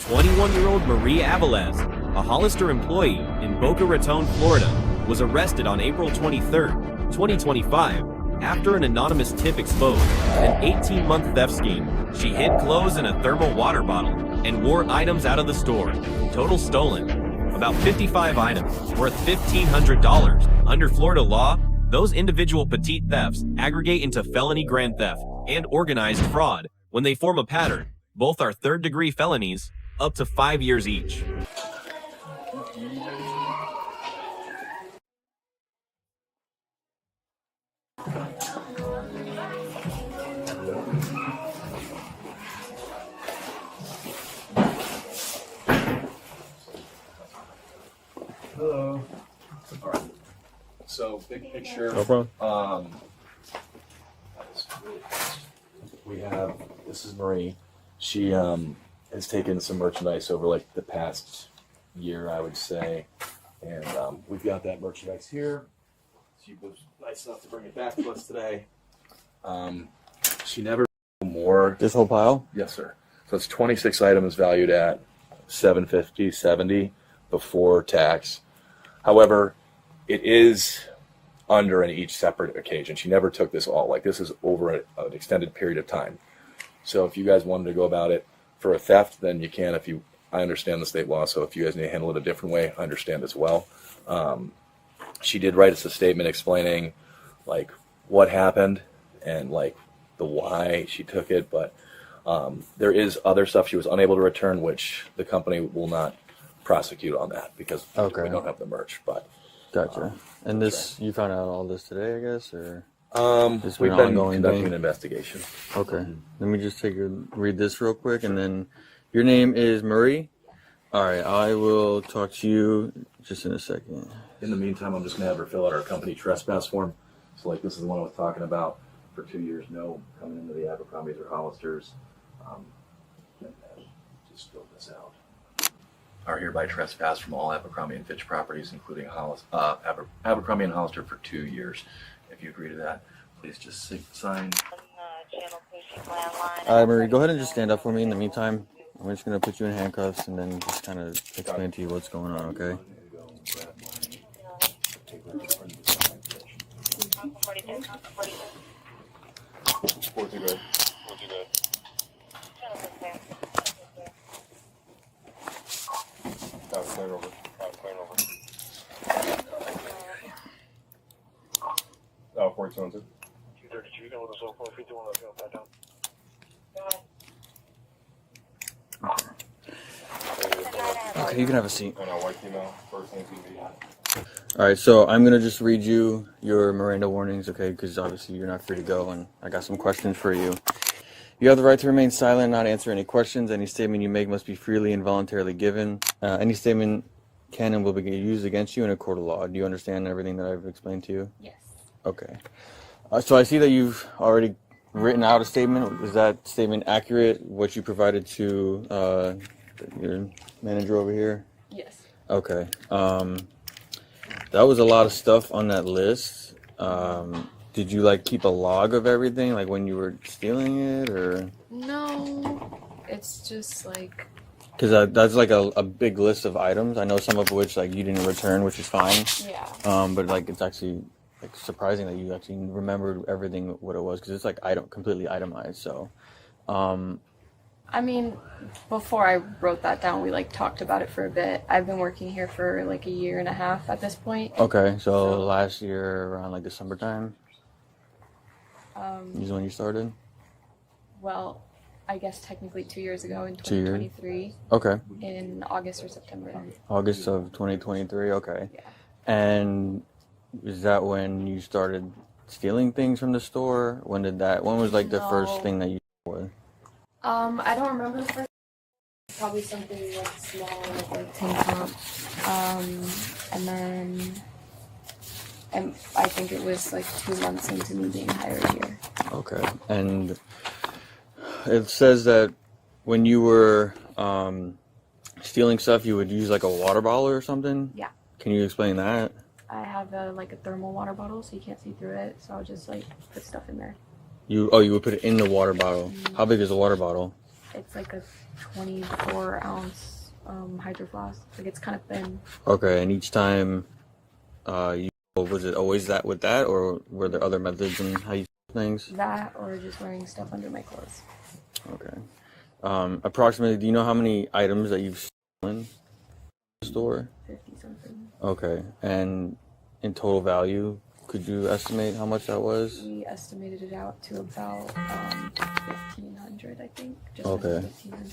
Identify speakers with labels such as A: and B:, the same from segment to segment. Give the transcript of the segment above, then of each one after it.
A: 21-year-old Marie Aviles, a Hollister employee in Boca Raton, Florida, was arrested on April 23, 2025, after an anonymous tip exposed an 18-month theft scheme. She hid clothes in a thermal water bottle and wore items out of the store. Total stolen, about 55 items, worth $1,500. Under Florida law, those individual petite thefts aggregate into felony grand theft and organized fraud. When they form a pattern, both are third-degree felonies, up to 5 years each.
B: Hello. All right. So big picture.
C: No problem.
B: We have, this is Marie. She has taken some merchandise over like the past year, I would say, and we've got that merchandise here. She was nice enough to bring it back to us today. She never more.
C: This whole pile?
B: Yes, sir. So it's 26 items valued at $750.70 before tax. However, it is under in each separate occasion. She never took this all. Like, this is over an extended period of time. So if you guys wanted to go about it for a theft, then you can. I understand the state law, so if you guys need to handle it a different way, I understand as well. She did write us a statement explaining like what happened and like the why she took it, but there is other stuff she was unable to return, which the company will not prosecute on that because we don't have the merch. But
C: gotcha. And this, you found out all this today, I guess, or
B: we've been conducting an investigation.
C: Okay. Let me just read this real quick, and then your name is Marie. All right, I will talk to you just in a second.
B: In the meantime, I'm just gonna have her fill out our company trespass form. So like this is the one I was talking about for 2 years. No coming into the Abercrombies or Hollisters. Just fill this out. Are hereby trespassed from all Abercrombie and Fitch properties, including Abercrombie and Hollister, for 2 years. If you agree to that, please just sign.
C: All right, Marie, go ahead and just stand up for me in the meantime. I'm just going to put you in handcuffs and then just kind of explain to you what's going on, okay?
D: Oh, 4212.
E: 232, you know what so if you do want to go back down.
C: Okay, you can have a seat.
D: And a white female, first name's gonna be.
C: All right, so I'm going to just read you your Miranda warnings, okay, because obviously you're not free to go, and I got some questions for you. You have the right to remain silent and not answer any questions. Any statement you make must be freely and voluntarily given. Any statement can and will be used against you in a court of law. Do you understand everything that I've explained to you?
F: Yes.
C: Okay. So I see that you've already written out a statement. Is that statement accurate, what you provided to your manager over here?
F: Yes.
C: Okay. That was a lot of stuff on that list. Did you like keep a log of everything, like when you were stealing it, or?
F: No, it's just like.
C: Because that's like a big list of items. I know some of which like you didn't return, which is fine.
F: Yeah.
C: But like it's actually like surprising that you actually remembered everything what it was, because it's like completely itemized. So.
F: I mean, before I wrote that down, we like talked about it for a bit. I've been working here for like a year and a half at this point.
C: Okay, so last year around like December time. Is when you started?
F: Well, I guess technically 2 years ago in
C: 2023.
F: 2023.
C: Okay.
F: In August or September.
C: August of 2023. Okay.
F: Yeah.
C: And is that when you started stealing things from the store? When was like the first thing that you with?
F: I don't remember the first. Probably something like small, like tank top. And I think it was like 2 months into me being hired here.
C: Okay. And it says that when you were stealing stuff, you would use like a water bottle or something?
F: Yeah.
C: Can you explain that?
F: I have a thermal water bottle, so you can't see through it. So I'll just like put stuff in there.
C: You would put it in the water bottle. How big is the water bottle?
F: It's like a 24-ounce Hydro Flask. Like it's kind of thin.
C: Okay, and each time, was it always that with that, or were there other methods in how you things?
F: That or just wearing stuff under my clothes.
C: Okay. Approximately, do you know how many items that you've stolen in the store?
F: 50 something.
C: Okay, and in total value, could you estimate how much that was?
F: We estimated it out to about 1,500, I think. Just
C: Okay.
F: under 1,500.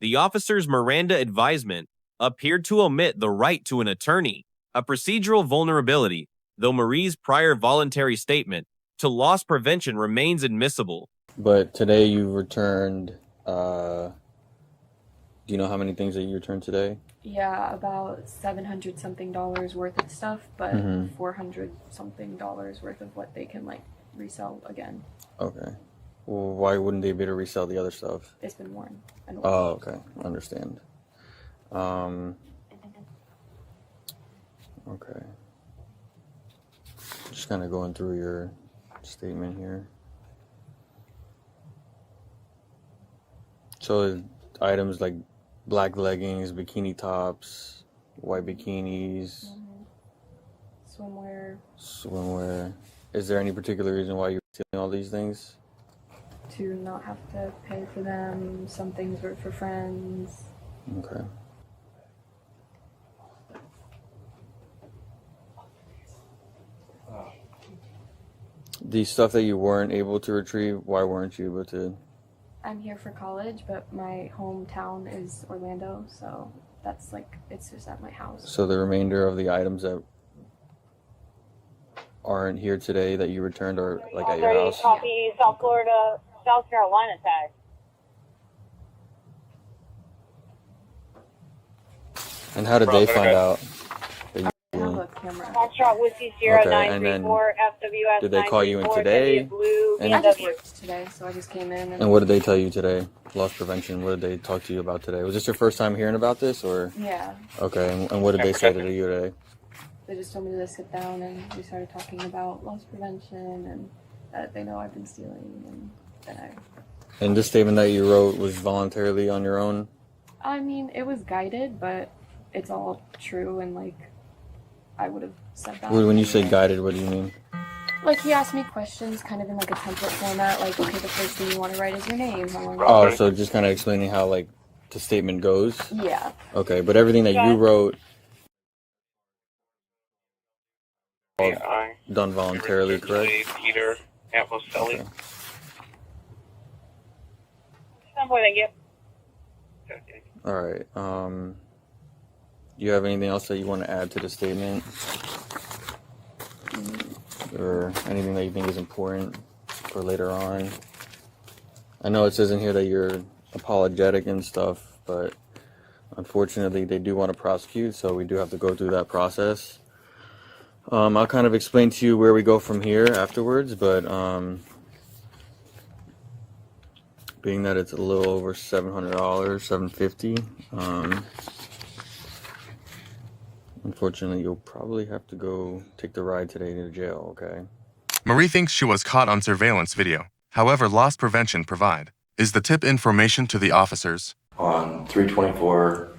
A: The officer's Miranda advisement appeared to omit the right to an attorney, a procedural vulnerability, though Marie's prior voluntary statement to loss prevention remains admissible.
C: But today you returned, do you know how many things that you returned today?
F: Yeah, about $700 something worth of stuff, but
C: Mhm.
F: $400 something worth of what they can like resell again.
C: Okay. Well, why wouldn't they be able to resell the other stuff?
F: It's been worn and
C: Oh, okay. Understand. Okay. Just kind of going through your statement here. So items like black leggings, bikini tops, white bikinis, swimwear. Is there any particular reason why you're stealing all these things?
F: to not have to pay for them. Some things were for friends.
C: Okay. The stuff that you weren't able to retrieve, why weren't you able to?
F: I'm here for college, but my hometown is Orlando, so that's like, it's just at my house.
C: So the remainder of the items that aren't here today that you returned are like at your house?
G: Copy South Florida, South Carolina tag.
C: And how did they find out?
F: I have a camera.
G: Foxtrot Whiskey Sierra
C: Okay, and then
G: 934 FWS.
C: did they call you in
G: 934,
C: today?
G: Blue
C: And-
F: I just
G: BMW.
F: worked today, so I just came in.
C: And what did they tell you today? Loss prevention, what did they talk to you about today? Was this your first time hearing about this, or?
F: Yeah,
C: Okay, and what did they say to you today?
F: they just told me to sit down, and we started talking about loss prevention, and that they know I've been stealing, and that
C: And this statement that you wrote was voluntarily on your own?
F: I mean, it was guided, but it's all true, and like, I would have said that.
C: When you say guided, what do you mean?
F: Like, he asked me questions kind of in like a template format, like, okay, the first thing you want to write is your name. How long
C: Oh, so just kind of explaining how like the statement goes?
F: Yeah.
C: Okay, but everything that you wrote done voluntarily, correct?
E: Peter Apostoli.
C: Okay.
G: Somewhere they get.
C: All right. Do you have anything else that you want to add to the statement, or anything that you think is important for later on? I know it says in here that you're apologetic and stuff, but unfortunately, they do want to prosecute, so we do have to go through that process. I'll kind of explain to you where we go from here afterwards, but being that it's a little over $700, $750, unfortunately, you'll probably have to go take the ride today to jail, okay?
H: Marie thinks she was caught on surveillance video. However, loss prevention provide. Is the tip information to the officers?
B: On 324,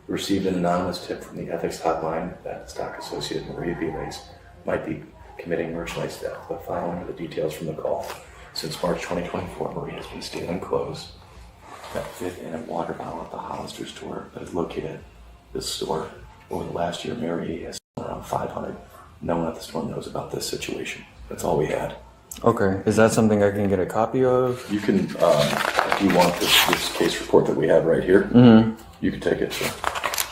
B: received an anonymous tip from the ethics hotline that stock associate Marie Aviles might be committing merchandise theft. The following are the details from the call. Since March 2024, Marie has been stealing clothes that fit in a water bottle at the Hollister store that is located at this store. Over the last year, Marie has stolen around 500. No one at the store knows about this situation. That's all we had.
C: Okay, is that something I can get a copy of?
B: You can, if you want this case report that we have right here, you can take it, sir.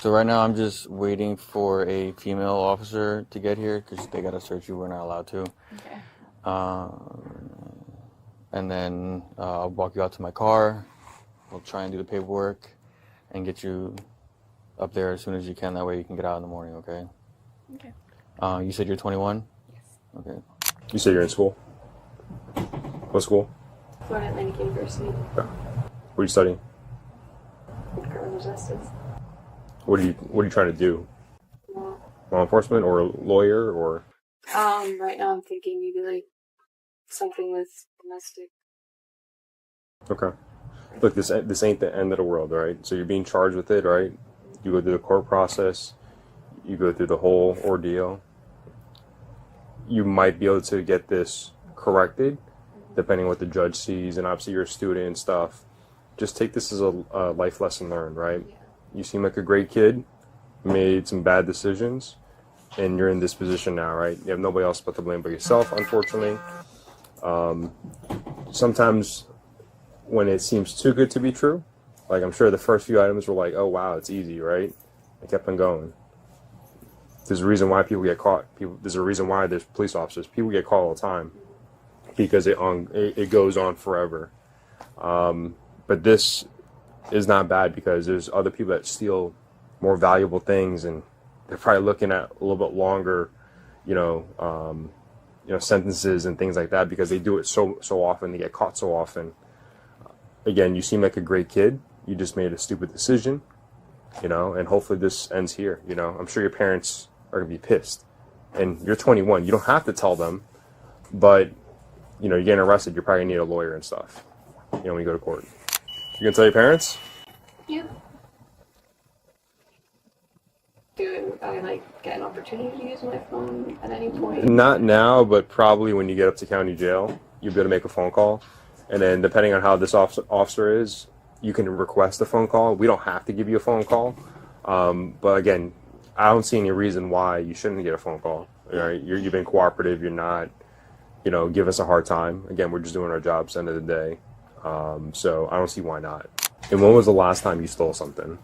C: So right now I'm just waiting for a female officer to get here because they gotta search you. We're not allowed to.
F: Okay.
C: And then I'll walk you out to my car. We'll try and do the paperwork and get you up there as soon as you can. That way you can get out in the morning, okay?
F: Okay.
C: You said you're 21?
F: Yes.
C: Okay.
D: You say you're in school? What school?
F: Florida Atlantic University.
D: What are you studying?
F: Criminal justice.
D: What are you trying to do? Law enforcement or lawyer or?
F: Right now I'm thinking maybe like something with domestic.
D: Okay. look, this ain't the end of the world, right? So you're being charged with it, right? You go through the court process, you go through the whole ordeal. You might be able to get this corrected, depending on what the judge sees, and obviously you're a student and stuff. Just take this as a life lesson learned, right? You seem like a great kid, made some bad decisions, and you're in this position now, right? You have nobody else but to blame but yourself, unfortunately. Sometimes when it seems too good to be true, like I'm sure the first few items were like, oh wow, it's easy, right? I kept on going. There's a reason why people get caught. There's a reason why there's police officers. People get caught all the time because it goes on forever. But this is not bad because there's other people that steal more valuable things, and they're probably looking at a little bit longer, sentences and things like that because they do it so often. They get caught so often. Again, you seem like a great kid. You just made a stupid decision, and hopefully this ends here. I'm sure your parents are gonna be pissed, and you're 21. You don't have to tell them, but you're getting arrested. You're probably gonna need a lawyer and stuff. When you go to court, you gonna tell your parents?
F: Yeah. Do I get an opportunity to use my phone at any point?
D: Not now, but probably when you get up to county jail, you'll be able to make a phone call, and then depending on how this officer is, you can request a phone call. We don't have to give you a phone call, but again, I don't see any reason why you shouldn't get a phone call. Right? You've been cooperative. You're not, give us a hard time. Again, we're just doing our jobs at the end of the day. So I don't see why not. And when was the last time you stole something?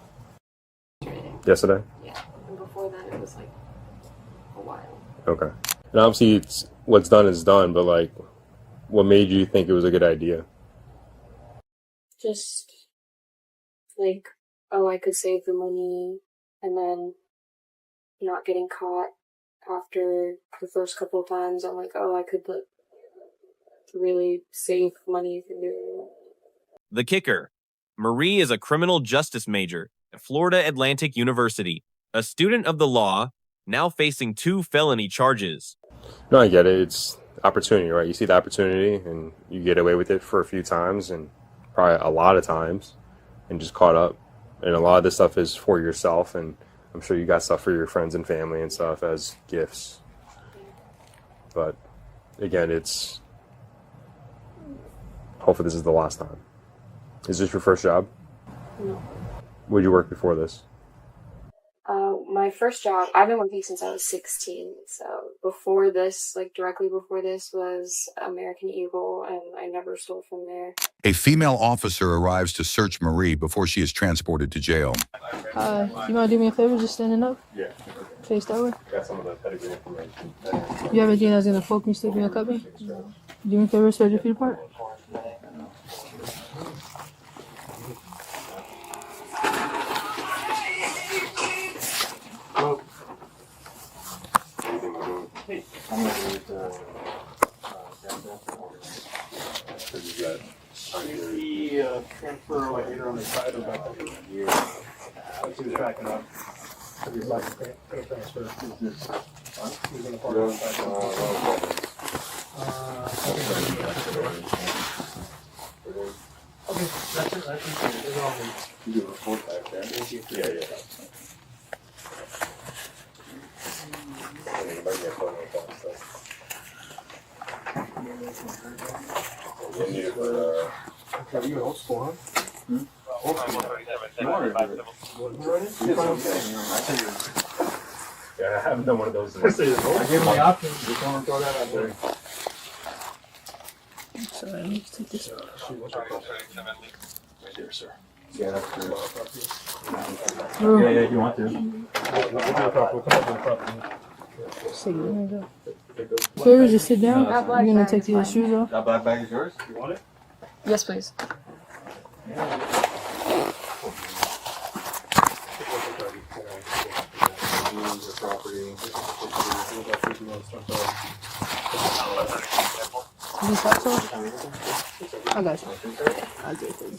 D: Yesterday?
F: Yeah. And before that, it was a while.
D: Okay. And obviously, it's what's done is done. But what made you think it was a good idea?
F: Just I could save the money and then not getting caught after the first couple of times. I'm like, I could really save money from doing it.
A: The kicker. Marie is a criminal justice major at Florida Atlantic University, a student of the law, now facing 2 felony charges.
D: No, I get it. It's opportunity, right? You see the opportunity and you get away with it for a few times and probably a lot of times and just caught up. And a lot of this stuff is for yourself, and I'm sure you got stuff for your friends and family and stuff as gifts. But again, hopefully this is the last time. Is this your first job?
F: No.
D: Where'd you work before this?
F: My first job, I've been working since I was 16. So before this, directly before this was American Eagle, and I never stole from there.
I: A female officer arrives to search Marie before she is transported to jail.
J: You want to do me a favor, just standing up?
D: Yeah.
J: Face that way.
D: Got some of the pedigree information.
J: You have anything that's going to poke me, stick me, or cut me? Do me a favor, spread your feet apart.
K: Transfer later on the side of back here. He was backing up. He's like a transfer. He's in the park. Okay, that's it. That's all. You do a report back there. Yeah. Okay, you old school, huh? Old school.
D: Yeah, I haven't done one of those.
K: I gave him the option. Just want to throw that out there.
J: Sorry, let me just take this.
K: Right there, sir.
B: Yeah, that's true.
J: Yeah,
K: if you want to. We'll come up to the property.
J: Favor, just sit down. You're going to take these shoes off.
B: That black bag is yours?
K: You want it?
J: Yes, please. Is this hot sauce? I got you. I'll do it for you.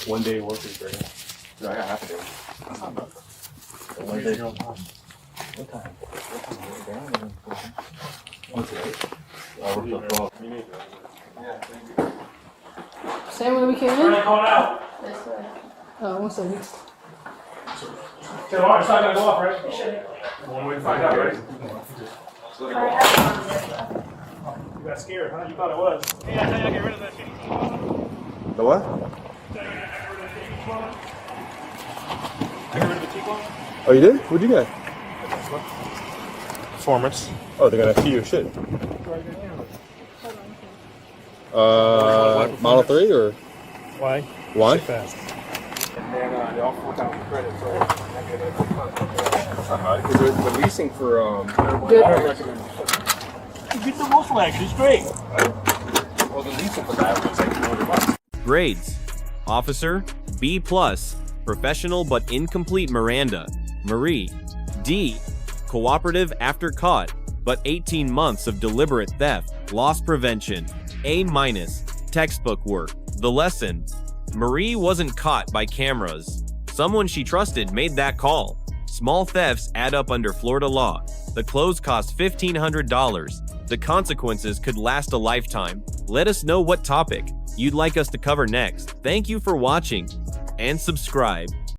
D: One day work is great. No, I got half a day.
C: One day. What time? What's it?
J: Same way we came in? Oh, 1 second.
K: Tomorrow it's not gonna go off, right? One way to find out, right? You got scared, huh? You thought it was. Hey, I tell you I get rid of that shit.
D: The what?
K: I got rid of the T-Club.
D: Oh, you did? What'd you get?
K: Performance.
D: Oh, they're gonna key your shit. Model 3 or?
K: Why?
D: Why?
K: Fast. And then they all $4,000 credit. So
D: the leasing for
J: Good.
K: you get the Volkswagen, it's great.
D: well, the leasing for that was like $200.
A: Grades: Officer, B+, professional but incomplete Miranda. Marie, D, cooperative after caught, but 18 months of deliberate theft. Loss prevention, A-, textbook work. The lesson: Marie wasn't caught by cameras. Someone she trusted made that call. Small thefts add up under Florida law. The clothes cost $1,500. The consequences could last a lifetime. Let us know what topic you'd like us to cover next. Thank you for watching and subscribe.